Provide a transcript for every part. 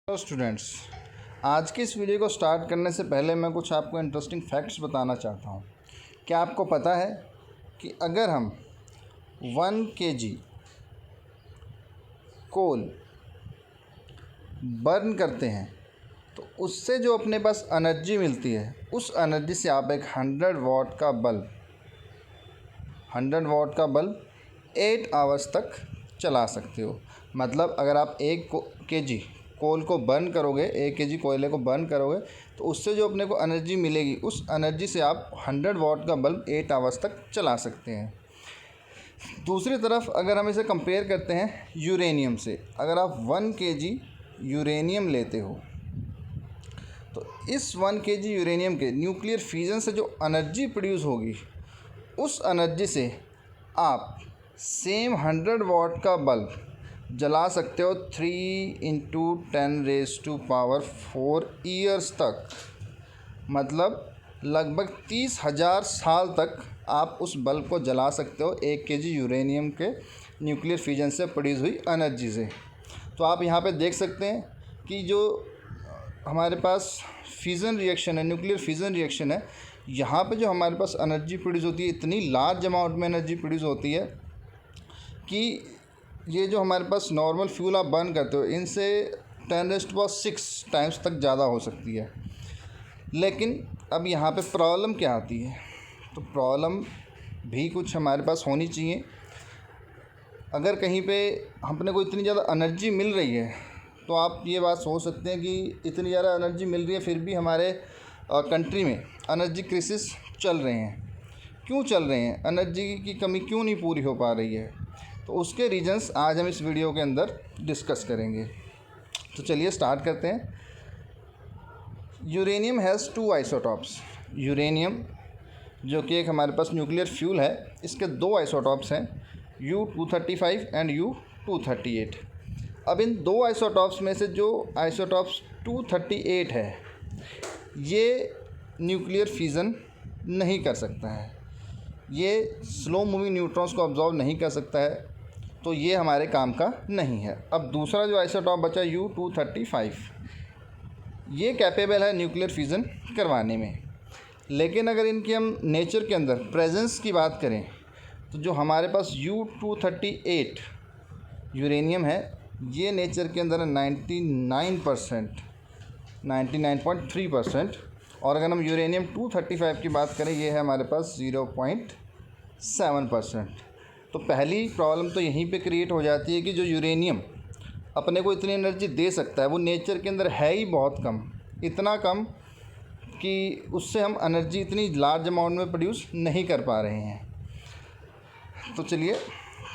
Hello students, आज की इस वीडियो को स्टार्ट करने से पहले मैं कुछ आपको इंटरेस्टिंग फैक्ट्स बताना चाहता हूँ। क्या आपको पता है कि अगर हम 1 kg कोल बर्न करते हैं तो उससे जो अपने पास एनर्जी मिलती है, उस एनर्जी से आप एक 100 वाट का बल्ब 8 आवर्स तक चला सकते हो। मतलब अगर आप 1 kg कोल को बर्न करोगे, 1 kg कोयले को बर्न करोगे तो उससे जो अपने को एनर्जी मिलेगी, उस एनर्जी से आप 100 वाट का बल्ब 8 आवर्स तक चला सकते हैं। दूसरी तरफ अगर हम इसे कंपेयर करते हैं यूरेनियम से, अगर आप 1 kg यूरेनियम लेते हो तो इस 1 kg यूरेनियम के न्यूक्लियर फ्यूजन से जो एनर्जी प्रोड्यूस होगी, उस एनर्जी से आप सेम 100 वाट का बल्ब जला सकते हो 3 × 10⁻⁴ ईयर्स तक। मतलब लगभग 30,000 साल तक आप उस बल्ब को जला सकते हो 1 kg यूरेनियम के न्यूक्लियर फ्यूजन से प्रोड्यूस हुई एनर्जी से। तो आप यहाँ पे देख सकते हैं कि जो हमारे पास फ्यूज़न रिएक्शन है, न्यूक्लियर फ्यूज़न रिएक्शन है, यहाँ पे जो हमारे पास एनर्जी प्रोड्यूस होती है, इतनी लार्ज अमाउंट में एनर्जी प्रोड्यूस होती है कि ये जो हमारे पास नॉर्मल फ्यूल आप बर्न करते हो, इनसे 10⁻⁶ टाइम्स तक ज़्यादा हो सकती है। लेकिन अब यहाँ पे प्रॉब्लम क्या आती है? तो प्रॉब्लम भी कुछ हमारे पास होनी चाहिए। अगर कहीं पे अपने को इतनी ज़्यादा एनर्जी मिल रही है तो आप ये बात सोच सकते हैं कि इतनी ज़्यादा एनर्जी मिल रही है फिर भी हमारे कंट्री में एनर्जी क्राइसिस चल रहे हैं। क्यों चल रहे हैं? एनर्जी की कमी क्यों नहीं पूरी हो पा रही है? तो उसके रीजंस आज हम इस वीडियो के अंदर डिस्कस करेंगे। तो चलिए स्टार्ट करते हैं। Uranium has 2 isotopes. यूरेनियम जो कि एक हमारे पास न्यूक्लियर फ्यूल है, इसके 2 आइसोटॉप्स हैं, U-235 एंड U-238। अब इन 2 आइसोटॉप्स में से जो आइसोटॉप्स 238 है, ये न्यूक्लियर फ्यूज़न नहीं कर सकता है, ये स्लो मूविंग न्यूट्रॉन्स को अब्जॉर्व नहीं कर सकता है, तो ये हमारे काम का नहीं है। अब दूसरा जो आइसोटॉप बचा U-235, ये कैपेबल है न्यूक्लियर फ्यूज़न करवाने में। लेकिन अगर इनकी हम नेचर के अंदर प्रेजेंस की बात करें तो जो हमारे पास U-238 यूरेनियम है, ये नेचर के अंदर 99.3%। और अगर हम यूरेनियम 235 की बात करें, ये है हमारे पास 0.7%। तो पहली प्रॉब्लम तो यहीं पे क्रिएट हो जाती है कि जो यूरेनियम अपने को इतनी एनर्जी दे सकता है, वो नेचर के अंदर है ही बहुत कम, इतना कम कि उससे हम एनर्जी इतनी लार्ज अमाउंट में प्रोड्यूस नहीं कर पा रहे हैं। तो चलिए,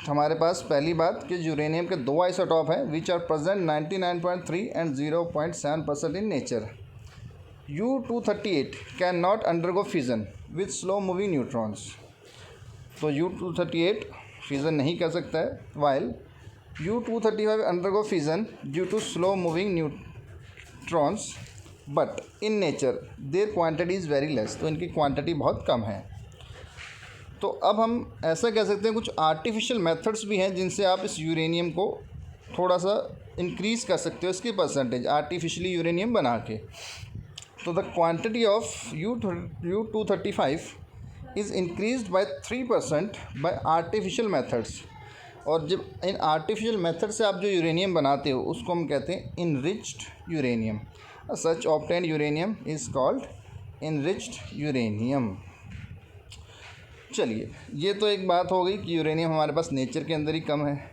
हमारे पास पहली बात कि यूरेनियम के 2 आइसोटॉप हैं which are present 99.3 and 0.7% in nature. U-238 can not undergo fusion with slow moving neutrons. तो U-238 फ्यूज़न नहीं कर सकता है, while U-235 undergo fusion due to slow moving neutrons, but in nature their quantity is very less. तो इनकी quantity बहुत कम है। तो अब हम ऐसा कह सकते हैं, कुछ आर्टिफिशियल मेथड्स भी हैं जिनसे आप इस यूरेनियम को थोड़ा सा इंक्रीज़ कर सकते हो, इसकी परसेंटेज आर्टिफिशियली यूरेनियम बना के। तो the quantity of U-235 is increased by 3% bye artificial methods. और जब इन आर्टिफिशियल मेथड से आप जो यूरेनियम बनाते हो, उसको हम कहते हैं enriched uranium. Such obtained uranium is called enriched uranium. चलिए, ये तो एक बात हो गई कि यूरेनियम हमारे पास नेचर के अंदर ही कम है।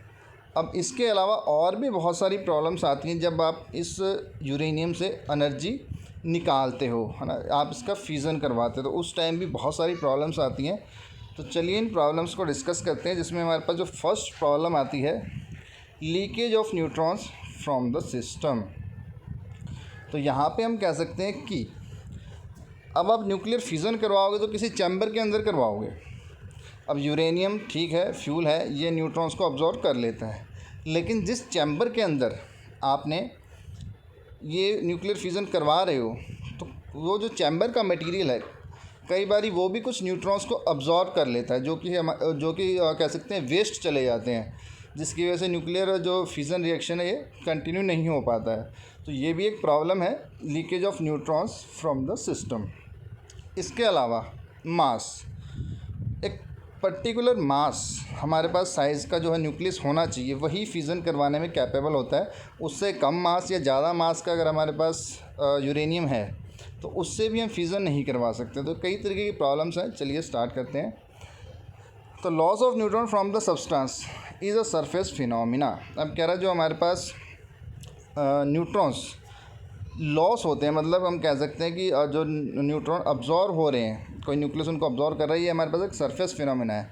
अब इसके अलावा और भी बहुत सारी प्रॉब्लम्स आती हैं जब आप इस यूरेनियम से एनर्जी निकालते हो, है ना, आप इसका फ्यूज़न करवाते हो, तो उस टाइम भी बहुत सारी प्रॉब्लम्स आती हैं। तो चलिए इन प्रॉब्लम्स को डिस्कस करते हैं, जिसमें हमारे पास जो फर्स्ट प्रॉब्लम आती है, leakage of neutrons from the system. तो यहाँ पे हम कह सकते हैं कि अब आप न्यूक्लियर फ्यूज़न करवाओगे तो किसी चैम्बर के अंदर करवाओगे। अब यूरेनियम ठीक है, फ्यूल है, ये न्यूट्रॉन्स को अब्जॉर्व कर लेता है, लेकिन जिस चैम्बर के अंदर आपने ये न्यूक्लियर फ्यूज़न करवा रहे हो, तो वो जो चैम्बर का मटेरियल है, कई बारी वो भी कुछ न्यूट्रॉन्स को अब्जॉर्व कर लेता है, जो कि कह सकते हैं वेस्ट चले जाते हैं। जिसकी वजह से न्यूक्लियर जो फिज़न रिएक्शन है ये कंटिन्यू नहीं हो पाता है। तो ये भी एक प्रॉब्लम है, leakage of neutrons from the system. इसके अलावा मास, एक पर्टिकुलर मास हमारे पास साइज़ का जो है न्यूक्लियस होना चाहिए, वही फिज़न करवाने में कैपेबल होता है। उससे कम मास या ज़्यादा मास का अगर हमारे पास यूरेनियम है तो उससे भी हम फिज़न नहीं करवा सकते। तो कई तरीके की प्रॉब्लम्स हैं। चलिए स्टार्ट करते हैं। तो loss of neutron from the substance is a surface phenomena. अब कह रहा है जो हमारे पास न्यूट्रॉन्स लॉस होते हैं, मतलब हम कह सकते हैं कि जो न्यूट्रॉन अब्जॉर्व हो रहे हैं, कोई न्यूक्लियस उनको अब्जॉर्व कर रहा है, ये हमारे पास एक सरफेस फिनोमिना है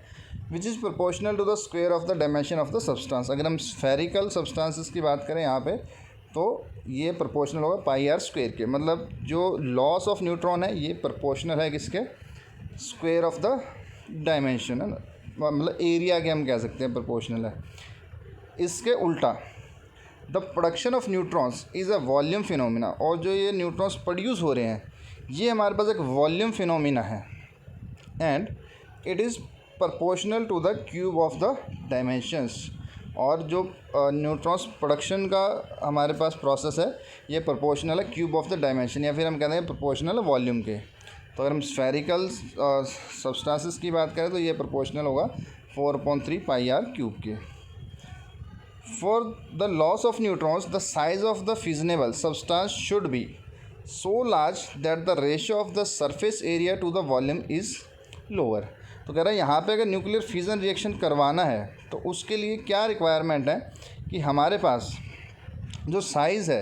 which is proportional to the square of the dimension of the substance. अगर हम स्फेरिकल सब्सटेंसेस की बात करें यहाँ पे, तो ये प्रोपोर्शनल होगा पाई आर स्क्वायर के। मतलब जो लॉस ऑफ न्यूट्रॉन है ये प्रोपोर्शनल है किसके, स्क्वायर ऑफ द डायमेंशन है ना, मतलब एरिया के हम कह सकते हैं प्रोपोर्शनल है। इसके उल्टा the production of neutrons is a volume phenomena, और जो ये न्यूट्रॉन्स प्रोड्यूस हो रहे हैं ये हमारे पास एक वॉल्यूम फिनोमिना है and it is proportional to the cube of the dimensions. और जो न्यूट्रॉन्स प्रोडक्शन का हमारे पास प्रोसेस है ये प्रोपोर्शनल है क्यूब ऑफ द डायमेंशन, या फिर हम कहते हैं प्रोपोर्शनल वॉल्यूम के। तो अगर हम स्फेरिकल सब्सटेंसेस की बात करें तो ये प्रोपोर्शनल होगा 4/3 पाई आर क्यूब के। For the loss of neutrons the size of the fissionable substance should be so large that the ratio of the surface area to the volume is lower. तो कह रहा है यहाँ पे अगर nuclear fission reaction करवाना है तो उसके लिए क्या रिक्वायरमेंट है कि हमारे पास जो साइज़ है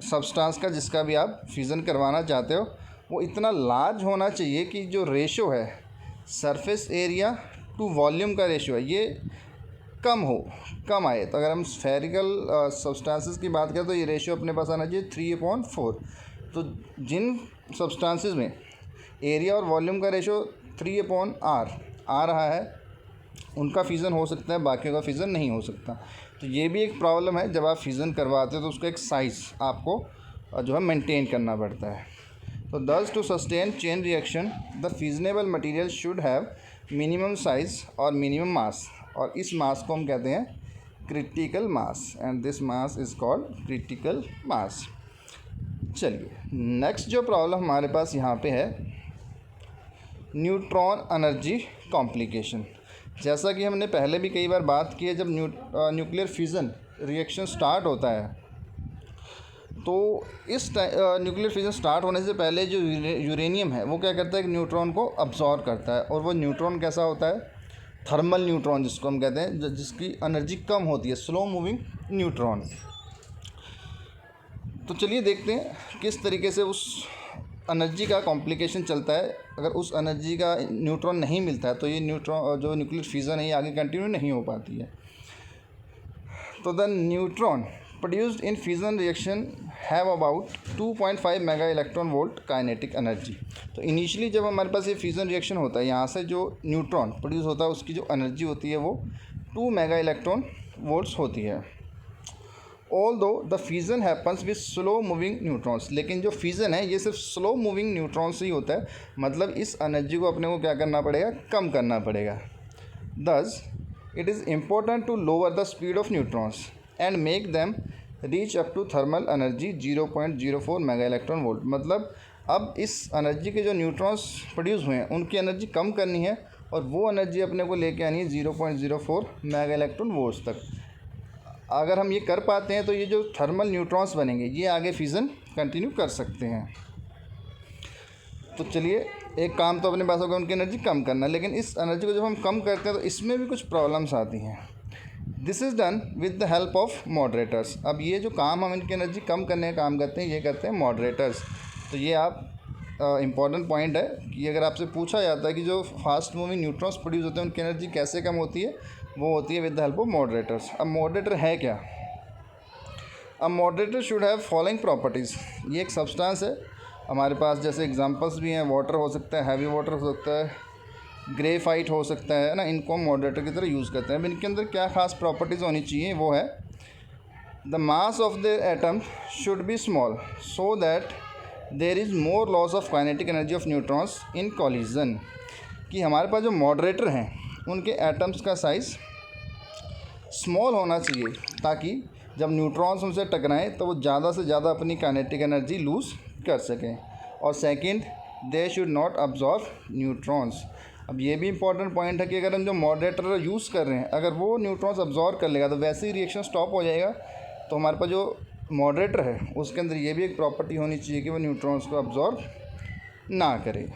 सब्सटेंस का जिसका भी आप फिजन करवाना चाहते हो वो इतना लार्ज होना चाहिए कि जो रेशो है सरफेस एरिया टू वॉल्यूम का रेशो है ये कम आए। तो अगर हम स्फेरिकल सब्सटेंसेस की बात करें तो ये रेशो अपने पास आना चाहिए 3/4। तो जिन सब्सटेंसेस में एरिया और वॉल्यूम का रेशो 3/r आ रहा है उनका फिज़न हो सकता है, बाकियों का फिज़न नहीं हो सकता। तो ये भी एक प्रॉब्लम है, जब आप फिज़न करवाते हो तो उसका एक साइज़ आपको जो है मेंटेन करना पड़ता है। तो thus to sustain chain reaction the fissionable material should have minimum size और minimum mass, और इस मास को हम कहते हैं critical mass and this mass is called critical mass. चलिए नेक्स्ट जो प्रॉब्लम हमारे पास यहाँ पे है न्यूट्रॉन एनर्जी कॉम्प्लिकेशन। जैसा कि हमने पहले भी कई बार बात की है, जब न्यूक्लियर फिज़न रिएक्शन स्टार्ट होता है तो इस न्यूक्लियर फिजन स्टार्ट होने से पहले जो यूरेनियम है वो क्या करता है कि न्यूट्रॉन को अब्जॉर्व करता है। और वो न्यूट्रॉन कैसा होता है, थर्मल न्यूट्रॉन जिसको हम कहते हैं, जिसकी एनर्जी कम होती है, स्लो मूविंग न्यूट्रॉन। तो चलिए देखते हैं किस तरीके से उस एनर्जी का कॉम्प्लिकेशन चलता है। अगर उस एनर्जी का न्यूट्रॉन नहीं मिलता है तो ये न्यूट्रॉन जो न्यूक्लियर फिजन है ये आगे कंटिन्यू नहीं हो पाती है। तो the neutron produced in fission reaction have about 2.5 mega electron volt kinetic energy. तो इनिशियली जब हमारे पास ये फिजन रिएक्शन होता है यहाँ से जो न्यूट्रॉन प्रोड्यूस होता है उसकी जो एनर्जी होती है वो 2 मेगा इलेक्ट्रॉन वोल्ट्स होती है। Although the fission happens with slow moving neutrons, लेकिन जो फिजन है ये सिर्फ स्लो मूविंग न्यूट्रॉन्स ही होता है, मतलब इस एनर्जी को अपने को क्या करना पड़ेगा, कम करना पड़ेगा। Thus it is important to lower the speed of neutrons and make them reach up to thermal energy 0.04 mega electron volt. मतलब अब इस एनर्जी के जो न्यूट्रॉन्स प्रोड्यूस हुए हैं उनकी एनर्जी कम करनी है और वो एनर्जी अपने को लेके आनी है 0.04 मेगा इलेक्ट्रॉन वोल्ट्स तक। अगर हम ये कर पाते हैं तो ये जो थर्मल न्यूट्रॉन्स बनेंगे ये आगे फिजन कंटिन्यू कर सकते हैं। तो चलिए एक काम तो अपने पास होगा उनकी एनर्जी कम करना, लेकिन इस एनर्जी को जब हम कम करते हैं तो इसमें भी कुछ प्रॉब्लम्स आती हैं। This is done with the help of moderators. अब ये जो काम हम इनकी एनर्जी कम करने का काम करते हैं ये करते हैं मॉडरेटर्स। तो ये आप इम्पॉर्टेंट पॉइंट है कि अगर आपसे पूछा जाता है कि जो फास्ट मूविंग न्यूट्रॉन्स प्रोड्यूस होते हैं उनकी एनर्जी कैसे कम होती है, वो होती है with the help of moderators. अब मॉडरेटर है क्या, अब moderator should have following properties. ये एक सब्सटेंस है हमारे पास, जैसे एग्जांपल्स भी हैं, वाटर हो सकता है, हैवी वाटर हो सकता है, ग्रेफाइट हो सकता है ना, इनको हम मॉडरेटर की तरह यूज़ करते हैं। अब इनके अंदर क्या खास प्रॉपर्टीज़ होनी चाहिए, वो है the mass of the atom should be small so that there is more loss of kinetic energy of neutrons in collision. कि हमारे पास जो मॉडरेटर हैं उनके एटम्स का साइज़ स्मॉल होना चाहिए ताकि जब न्यूट्रॉन्स उनसे टकराएं तो वो ज़्यादा से ज़्यादा अपनी काइनेटिक एनर्जी लूज़ कर सकें। और second, they should not absorb neutrons. अब ये भी इंपॉर्टेंट पॉइंट है कि अगर हम जो मॉडरेटर यूज़ कर रहे हैं अगर वो न्यूट्रॉन्स अब्जॉर्ब कर लेगा तो वैसे ही रिएक्शन स्टॉप हो जाएगा। तो हमारे पास जो मॉडरेटर है उसके अंदर ये भी एक प्रॉपर्टी होनी चाहिए कि वो न्यूट्रॉन्स को अब्जॉर्ब ना करे।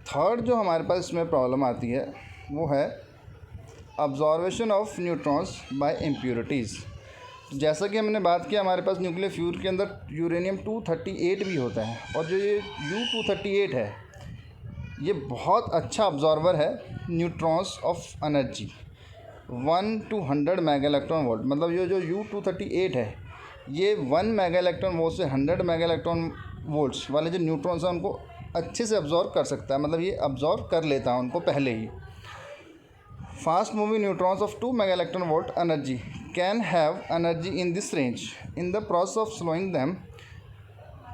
थर्ड जो हमारे पास इसमें प्रॉब्लम आती है वो है अब्जॉर्वेशन ऑफ न्यूट्रॉन्स बाय इम्प्योरिटीज़। जैसा कि हमने बात किया हमारे पास न्यूक्लियर फ्यूल के अंदर यूरेनियम 238 भी होता है और जो ये U-238 है ये बहुत अच्छा अब्जॉर्वर है neutrons of energy 1 to 100 mega electron volt. मतलब ये जो U-238 है ये 1 मेगा इलेक्ट्रॉन वोल्ट से 100 मेगा इलेक्ट्रॉन वोल्ट्स वाले जो न्यूट्रॉन्स हैं उनको अच्छे से अब्जॉर्व कर सकता है। मतलब ये अब्जॉर्व कर लेता है उनको पहले ही। Fast moving neutrons of 2 mega electron volt energy can have energy in this range in the process of slowing them.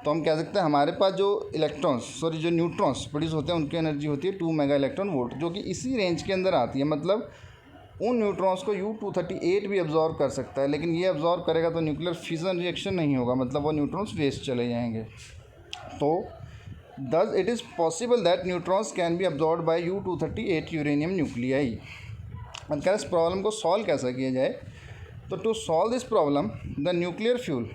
तो हम कह सकते हैं हमारे पास जो जो न्यूट्रॉन्स प्रोड्यूस होते हैं उनकी एनर्जी होती है 2 मेगा इलेक्ट्रॉन वोल्ट, जो कि इसी रेंज के अंदर आती है। मतलब उन न्यूट्रॉन्स को U-238 भी अब्जॉर्व कर सकता है, लेकिन ये अब्जॉर्व करेगा तो न्यूक्लियर फिजन रिएक्शन नहीं होगा, मतलब वो न्यूट्रॉन्स वेस्ट चले जाएंगे। तो thus it is possible that neutrons can be absorbed by U-238 uranium nuclei. अब क्या इस प्रॉब्लम को सॉल्व कैसे किया जाए? तो to solve this problem the nuclear fuel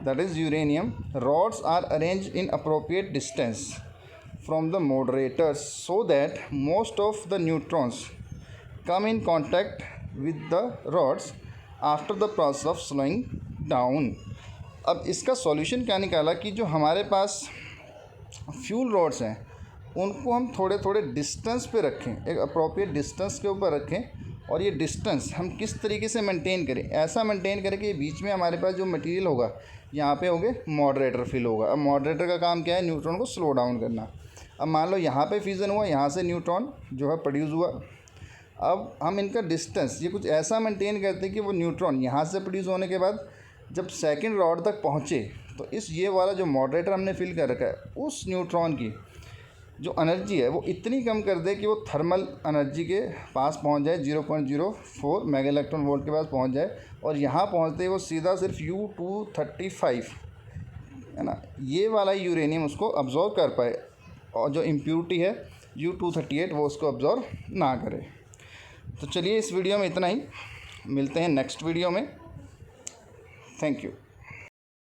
that is uranium rods are arranged in appropriate distance from the moderators so that most of the neutrons come in contact with the rods after the process of slowing down। अब इसका solution क्या निकाला कि जो हमारे पास fuel rods हैं उनको हम थोड़े थोड़े डिस्टेंस पे रखें, एक अप्रोप्रिएट डिस्टेंस के ऊपर रखें। और ये डिस्टेंस हम किस तरीके से मेंटेन करें? ऐसा मेंटेन करें कि बीच में हमारे पास जो मटेरियल होगा यहाँ पे होगे मॉडरेटर फिल होगा। अब मॉडरेटर का काम क्या है? न्यूट्रॉन को स्लो डाउन करना। अब मान लो यहाँ पे फ्यूज़न हुआ, यहाँ से न्यूट्रॉन जो है प्रोड्यूस हुआ। अब हम इनका डिस्टेंस ये कुछ ऐसा मेंटेन करते हैं कि वो न्यूट्रॉन यहाँ से प्रोड्यूस होने के बाद जब सेकेंड रॉड तक पहुँचे तो इस ये वाला जो मॉडरेटर हमने फिल कर रखा है उस न्यूट्रॉन की जो एनर्जी है वो इतनी कम कर दे कि वो थर्मल एनर्जी के पास पहुंच जाए, 0.04 मेगा इलेक्ट्रॉन वोल्ट के पास पहुंच जाए। और यहाँ पहुंचते ही वो सीधा सिर्फ U-235 है ना, ये वाला यूरेनियम उसको अब्जॉर्व कर पाए और जो इम्प्योरिटी है U-238 वो उसको अब्जॉर्व ना करे। तो चलिए इस वीडियो में इतना ही, मिलते हैं नेक्स्ट वीडियो में। Thank you.